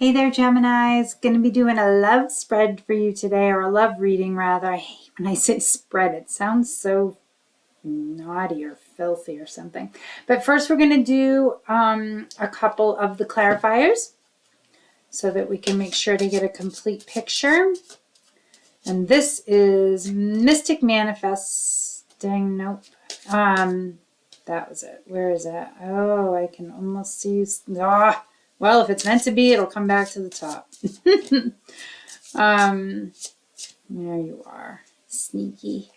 Hey there, Gemini. It's going to be doing a love spread for you today, or a love reading, rather. I hate when I say spread. It sounds so naughty or filthy or something. But first, we're going to do a couple of the clarifiers so that we can make sure to get a complete picture. And this is Mystic Manifesting. Nope. That was it. Where is it? Oh, I can almost see. Well, if it's meant to be, it'll come back to the top. There you are. Sneaky.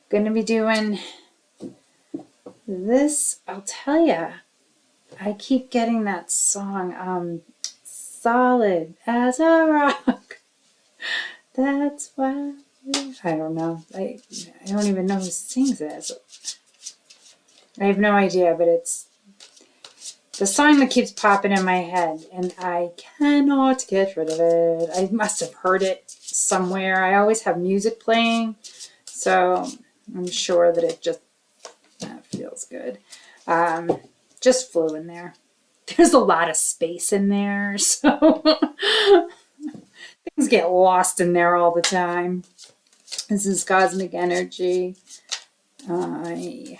Going to be doing this. I'll tell you, I keep getting that song, Solid as a Rock. That's why. I don't know. I don't even know who sings it. I have no idea, but it's the song that keeps popping in my head, and I cannot get rid of it. I must have heard it somewhere. I always have music playing, so I'm sure that it just feels good. Just flew in there. There's a lot of space in there, so things get lost in there all the time. This is cosmic energy. I've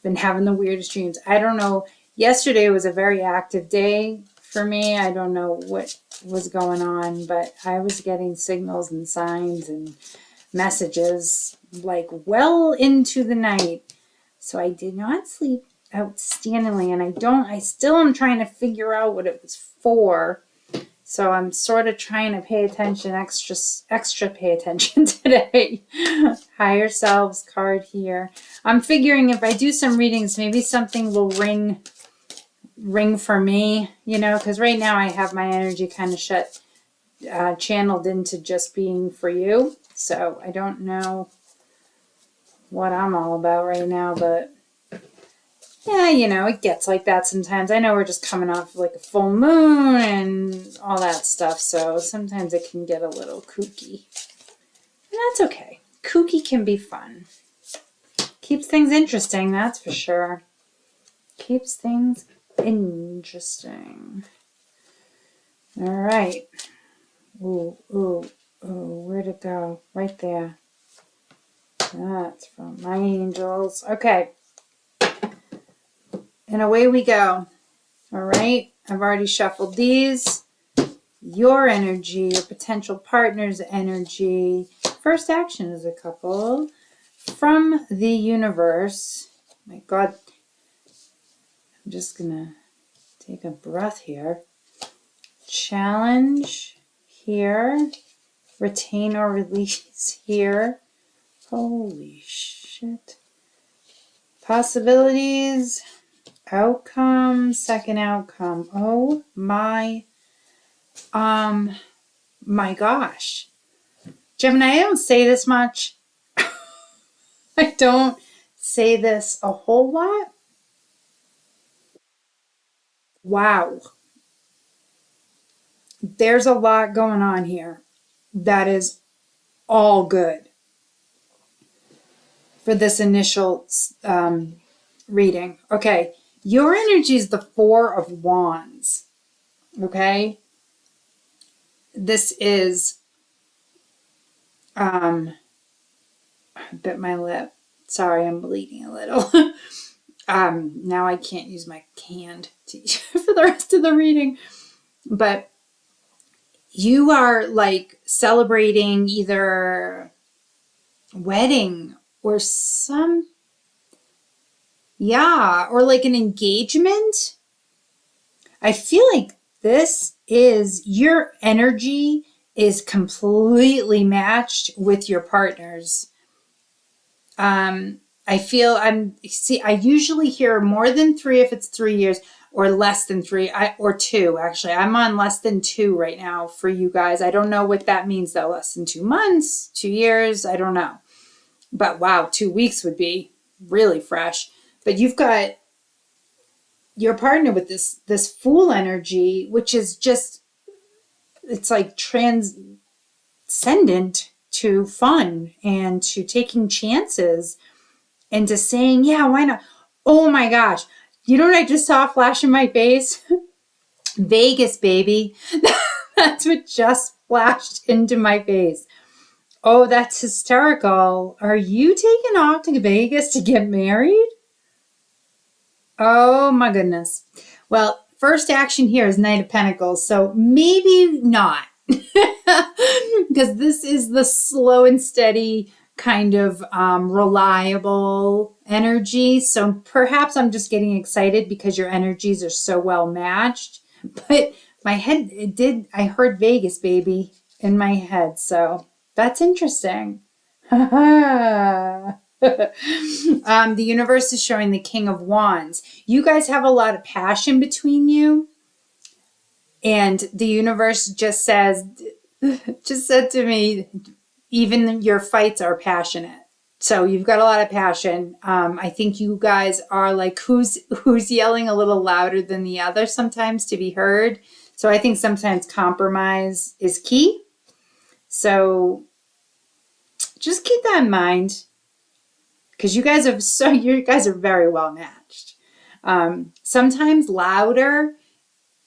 been having the weirdest dreams. I don't know. Yesterday was a very active day for me. I don't know what was going on, but I was getting signals and signs and messages like well into the night. So I did not sleep outstandingly, and I still am trying to figure out what it was for. So I'm sort of trying to pay attention, extra pay attention today. Higher selves card here. I'm figuring if I do some readings, maybe something will ring for me, because right now I have my energy kind of channeled into just being for you. So I don't know what I'm all about right now, but yeah, it gets like that sometimes. I know we're just coming off like a full moon and all that stuff, so sometimes it can get a little kooky. And that's okay. Kooky can be fun. Keeps things interesting, that's for sure. Keeps things interesting. All right. Ooh, where'd it go? Right there. That's from my angels. Okay. And away we go. All right. I've already shuffled these. Your energy, your potential partner's energy. First action is a couple from the universe. My God. I'm just going to take a breath here. Challenge here. Retain or release here. Holy shit. Possibilities. Outcome. Second outcome. Oh my gosh. Gemini, I don't say this much. I don't say this a whole lot. Wow. There's a lot going on here that is all good for this initial reading. Okay. Your energy is the Four of Wands. Okay. This is, I bit my lip. Sorry, I'm bleeding a little. Now I can't use my hand for the rest of the reading. But you are like celebrating either wedding or or like an engagement. I feel like your energy is completely matched with your partner's. I usually hear more than 3 if it's 3 years, or less than 3, or 2, actually. I'm on less than 2 right now for you guys. I don't know what that means though. Less than 2 months, 2 years, I don't know. But wow, 2 weeks would be really fresh. But you've got your partner with this Fool energy, which is just, it's like transcendent to fun and to taking chances and to saying, yeah, why not? Oh my gosh. You know what I just saw flash in my face? Vegas, baby. That's what just flashed into my face. Oh, that's hysterical. Are you taking off to Vegas to get married? Oh my goodness. Well, first action here is Knight of Pentacles, so maybe not. Because this is the slow and steady kind of reliable energy. So perhaps I'm just getting excited because your energies are so well matched. But my head, I heard Vegas, baby, in my head. So that's interesting. The universe is showing the King of Wands. You guys have a lot of passion between you. And the universe just said to me, even your fights are passionate. So you've got a lot of passion. I think you guys are like, who's yelling a little louder than the other sometimes to be heard. So I think sometimes compromise is key. So just keep that in mind, because you guys are very well matched. Sometimes louder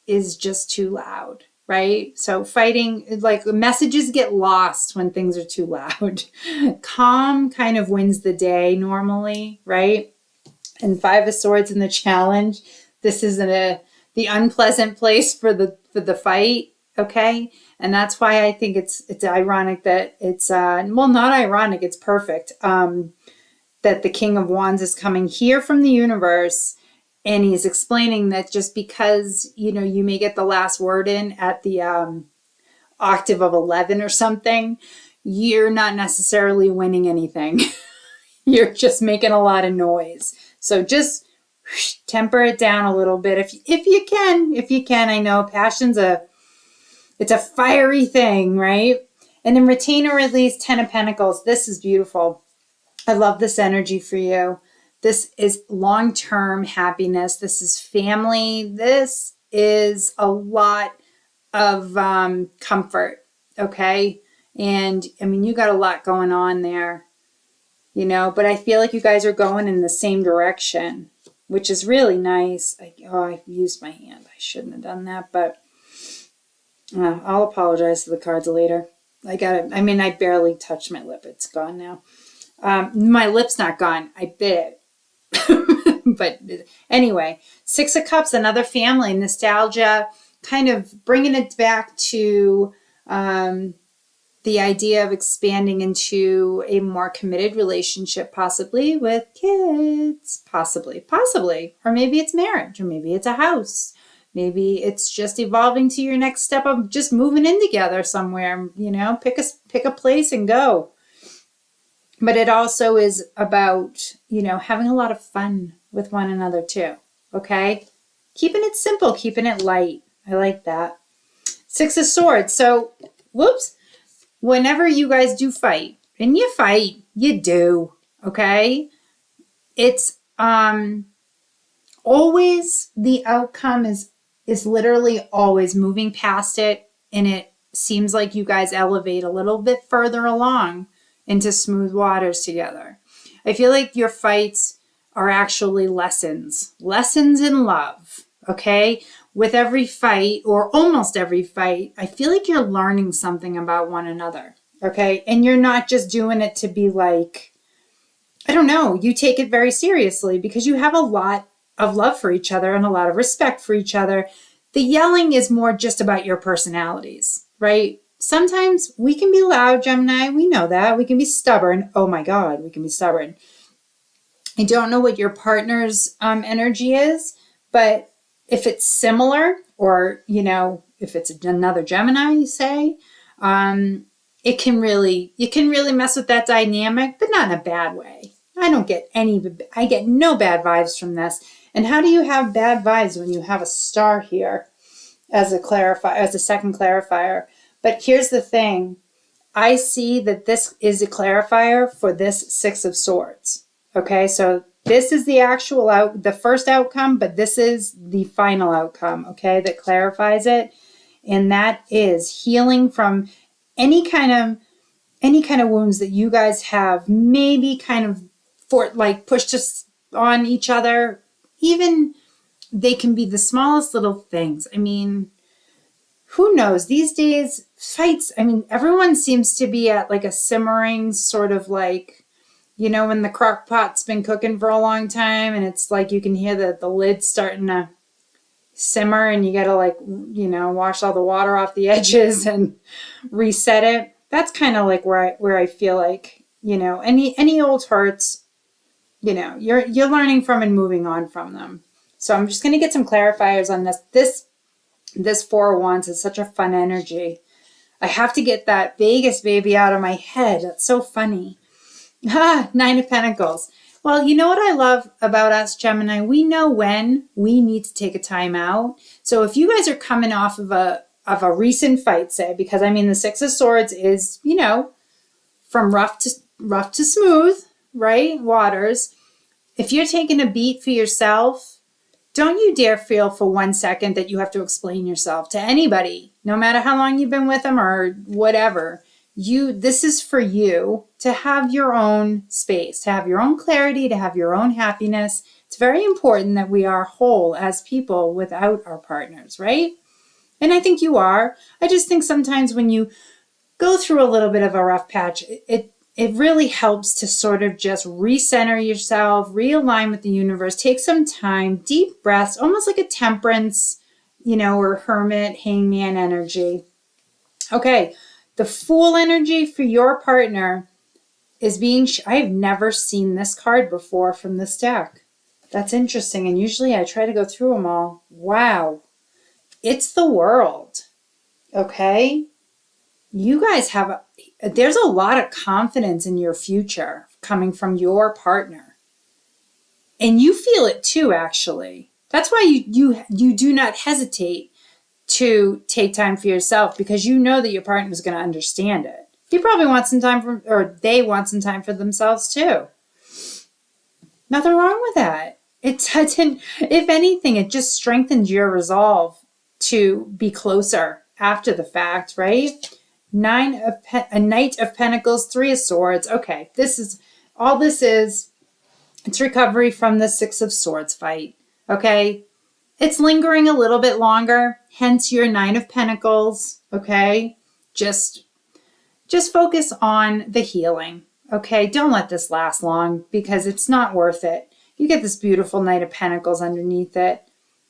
is just too loud, right? So fighting, like messages get lost when things are too loud. Calm kind of wins the day normally, right? And Five of Swords in the challenge. This is the unpleasant place for the fight, okay? And that's why I think it's ironic that it's well, not ironic, it's perfect. That the King of Wands is coming here from the universe, and he's explaining that just because, you may get the last word in at the octave of 11 or something, you're not necessarily winning anything. You're just making a lot of noise. So just temper it down a little bit if you can. I know passion's it's a fiery thing, right? And then retain or release, 10 of Pentacles. This is beautiful. I love this energy for you. This is long-term happiness. This is family. This is a lot of comfort, okay? And, I mean, you got a lot going on there, but I feel like you guys are going in the same direction, which is really nice. I used my hand. I shouldn't have done that, but I'll apologize to the cards later. I barely touched my lip. It's gone now. My lip's not gone. I bit it. But anyway, Six of Cups, another family, nostalgia, kind of bringing it back to the idea of expanding into a more committed relationship, possibly with kids, possibly, or maybe it's marriage, or maybe it's a house. Maybe it's just evolving to your next step of just moving in together somewhere, pick a place and go. But it also is about, having a lot of fun with one another too, okay? Keeping it simple, keeping it light. I like that. Six of Swords. So, whenever you guys do fight, and you fight, you do, okay? It's always, the outcome is literally always moving past it, and it seems like you guys elevate a little bit further along into smooth waters together. I feel like your fights are actually lessons in love, okay? With every fight, or almost every fight, I feel like you're learning something about one another, okay? And you're not just doing it to be like, I don't know, you take it very seriously because you have a lot of love for each other and a lot of respect for each other. The yelling is more just about your personalities, right? Sometimes we can be loud, Gemini. We know that. We can be stubborn. Oh my God, we can be stubborn. I don't know what your partner's energy is, but if it's similar, or, if it's another Gemini, you say, you can really mess with that dynamic, but not in a bad way. I get no bad vibes from this. And how do you have bad vibes when you have a star here as a second clarifier? But here's the thing. I see that this is a clarifier for this Six of Swords. Okay, so this is the the first outcome, but this is the final outcome, okay, that clarifies it. And that is healing from any kind of wounds that you guys have maybe kind of pushed us on each other, even they can be the smallest little things. I mean, who knows? These days, fights, I mean, everyone seems to be at like a simmering sort of like, when the crock pot's been cooking for a long time and it's like you can hear the lid starting to simmer and you got to like, wash all the water off the edges and reset it. That's kind of like where I feel like, any old hurts, you're learning from and moving on from them. So I'm just going to get some clarifiers on this. This Four of Wands is such a fun energy. I have to get that Vegas baby out of my head. That's so funny. Nine of Pentacles. Well, you know what I love about us, Gemini? We know when we need to take a time out. So if you guys are coming off of a recent fight, say, because I mean the Six of Swords is, from rough to smooth, right? Waters. If you're taking a beat for yourself, don't you dare feel for 1 second that you have to explain yourself to anybody, no matter how long you've been with them or whatever. This is for you to have your own space, to have your own clarity, to have your own happiness. It's very important that we are whole as people without our partners, right? And I think you are. I just think sometimes when you go through a little bit of a rough patch, it really helps to sort of just recenter yourself, realign with the universe, take some time, deep breaths, almost like a temperance, or hermit, hangman energy. Okay, the Fool energy for your partner is I've never seen this card before from this deck. That's interesting, and usually I try to go through them all. Wow, it's the World, okay? You guys there's a lot of confidence in your future coming from your partner. And you feel it too, actually. That's why you do not hesitate to take time for yourself, because you know that your partner is going to understand it. You probably want some time or they want some time for themselves too. Nothing wrong with that. If anything, it just strengthens your resolve to be closer after the fact, right? A Knight of Pentacles, Three of Swords. Okay, it's recovery from the Six of Swords fight. Okay, it's lingering a little bit longer, hence your Nine of Pentacles. Okay, just focus on the healing. Okay, don't let this last long because it's not worth it. You get this beautiful Knight of Pentacles underneath it.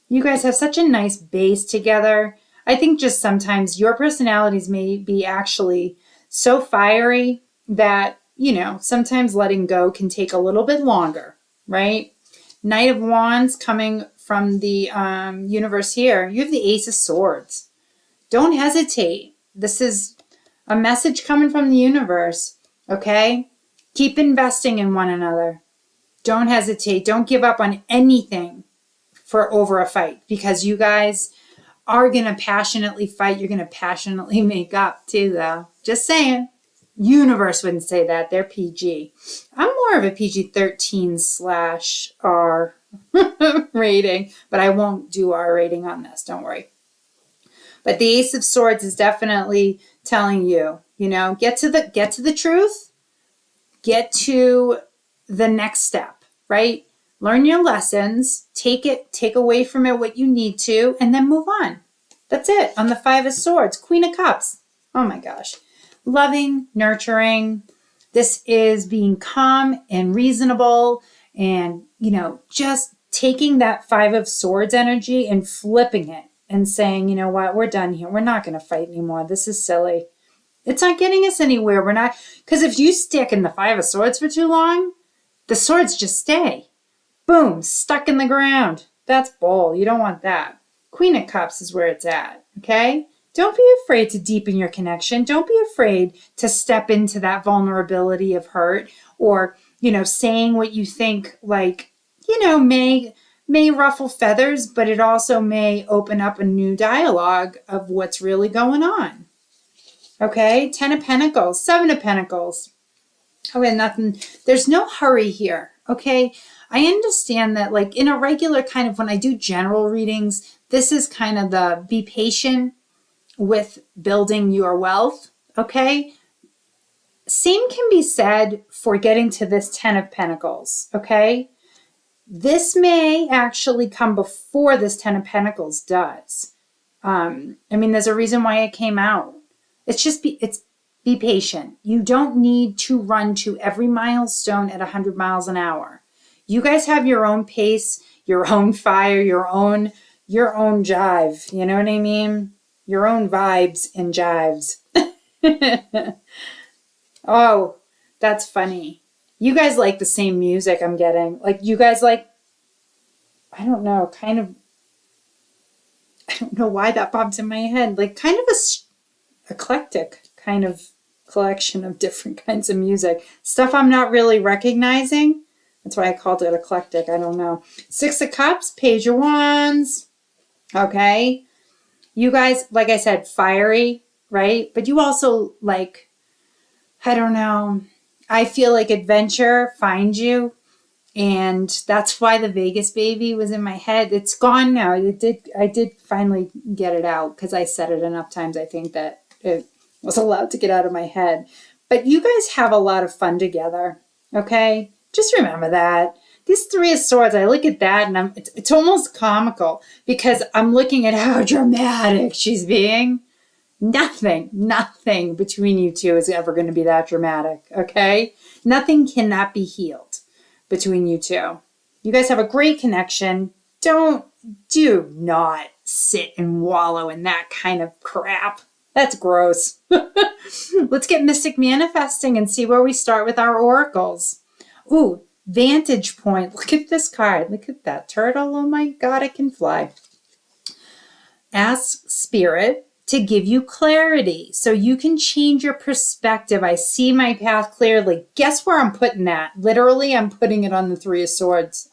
You guys have such a nice base together. I think just sometimes your personalities may be actually so fiery that, sometimes letting go can take a little bit longer, right? Knight of Wands coming from the universe here. You have the Ace of Swords. Don't hesitate. This is a message coming from the universe, okay? Keep investing in one another. Don't hesitate. Don't give up on anything for over a fight, because you guys are going to passionately fight. You're going to passionately make up too, though. Just saying. Universe wouldn't say that. They're PG. I'm more of a PG-13/R rating, but I won't do R rating on this. Don't worry. But the Ace of Swords is definitely telling you, get to the truth, get to the next step, right? Learn your lessons, take away from it what you need to, and then move on. That's it. On the Five of Swords, Queen of Cups. Oh my gosh. Loving, nurturing. This is being calm and reasonable and, just taking that Five of Swords energy and flipping it and saying, you know what, we're done here. We're not going to fight anymore. This is silly. It's not getting us anywhere. We're not, because if you stick in the Five of Swords for too long, the swords just stay. Boom, stuck in the ground. That's bull. You don't want that. Queen of Cups is where it's at, okay? Don't be afraid to deepen your connection. Don't be afraid to step into that vulnerability of hurt or, saying what you think, like, may ruffle feathers, but it also may open up a new dialogue of what's really going on. Okay? 10 of Pentacles, 7 of Pentacles. Okay, nothing. There's no hurry here, okay? I understand that, like, in a regular kind of, when I do general readings, this is kind of the be patient with building your wealth, okay? Same can be said for getting to this 10 of Pentacles, okay? This may actually come before this Ten of Pentacles does. There's a reason why it came out. It's be patient. You don't need to run to every milestone at 100 miles an hour. You guys have your own pace, your own fire, your own jive. You know what I mean? Your own vibes and jives. Oh, that's funny. You guys like the same music I'm getting. Like you guys like, I don't know, I don't know why that pops in my head. Like kind of a eclectic kind of collection of different kinds of music. Stuff I'm not really recognizing. That's why I called it eclectic. I don't know. Six of Cups, Page of Wands. Okay. You guys, like I said, fiery, right? But you also like, I don't know. I feel like adventure finds you. And that's why the Vegas baby was in my head. It's gone now. I did finally get it out because I said it enough times. I think that it was allowed to get out of my head. But you guys have a lot of fun together. Okay? Just remember that. These Three of Swords, I look at that and it's almost comical because I'm looking at how dramatic she's being. Nothing between you two is ever going to be that dramatic. Okay? Nothing cannot be healed between you two. You guys have a great connection. Do not sit and wallow in that kind of crap. That's gross. Let's get Mystic Manifesting and see where we start with our oracles. Ooh, Vantage Point. Look at this card. Look at that turtle. Oh my God, it can fly. Ask Spirit to give you clarity so you can change your perspective. I see my path clearly. Guess where I'm putting that? Literally, I'm putting it on the Three of Swords.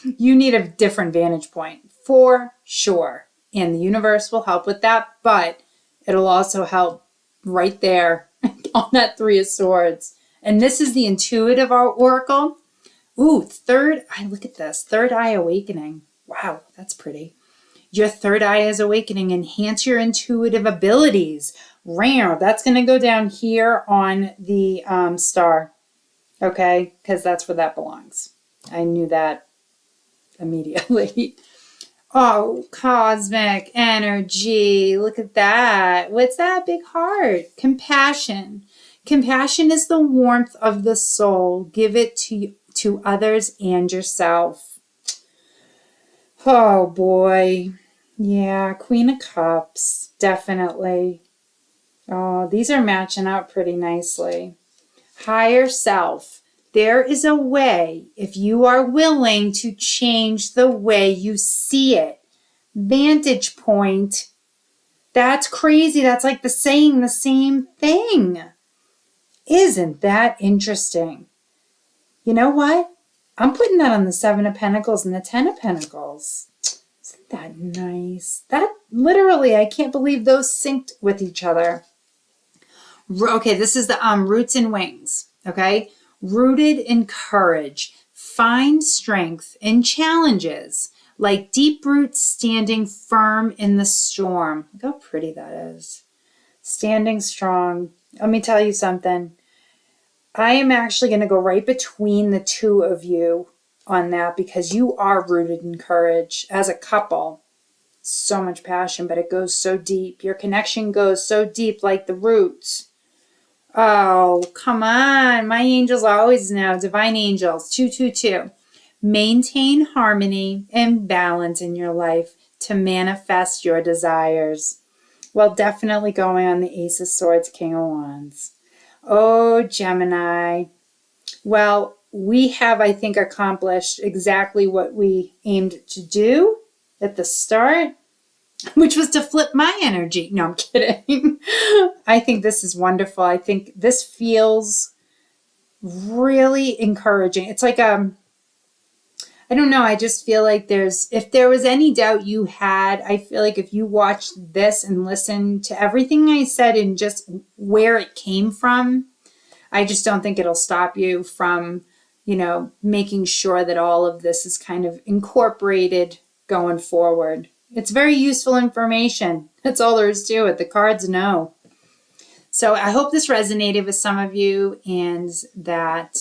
You need a different vantage point for sure. And the universe will help with that, but it'll also help right there on that Three of Swords. And this is the intuitive oracle. Ooh, look at this. Third eye awakening. Wow, that's pretty. Your third eye is awakening. Enhance your intuitive abilities. Rare. That's going to go down here on the star. Okay? Because that's where that belongs. I knew that immediately. Oh, cosmic energy. Look at that. What's that big heart? Compassion. Compassion is the warmth of the soul. Give it to others and yourself. Oh, boy. Yeah, Queen of Cups, definitely. Oh, these are matching up pretty nicely. Higher self. There is a way if you are willing to change the way you see it. Vantage point. That's crazy. That's like saying the same thing. Isn't that interesting? You know what? I'm putting that on the Seven of Pentacles and the Ten of Pentacles. Isn't that nice? That literally, I can't believe those synced with each other. Okay, this is the Roots and Wings. Okay, rooted in courage. Find strength in challenges, like deep roots standing firm in the storm. Look how pretty that is. Standing strong. Let me tell you something. I am actually going to go right between the two of you on that because you are rooted in courage as a couple. So much passion, but it goes so deep. Your connection goes so deep like the roots. Oh, come on. My angels always know. Divine angels. 222. Maintain harmony and balance in your life to manifest your desires. Well, definitely going on the Ace of Swords, King of Wands. Oh, Gemini. Well, we have, I think, accomplished exactly what we aimed to do at the start, which was to flip my energy. No, I'm kidding. I think this is wonderful. I think this feels really encouraging. It's like, I don't know. I just feel like if there was any doubt you had, I feel like if you watched this and listened to everything I said and just where it came from, I just don't think it'll stop you from, making sure that all of this is kind of incorporated going forward. It's very useful information. That's all there is to it. The cards know. So I hope this resonated with some of you and that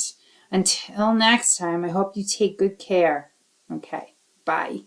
until next time, I hope you take good care Okay, bye.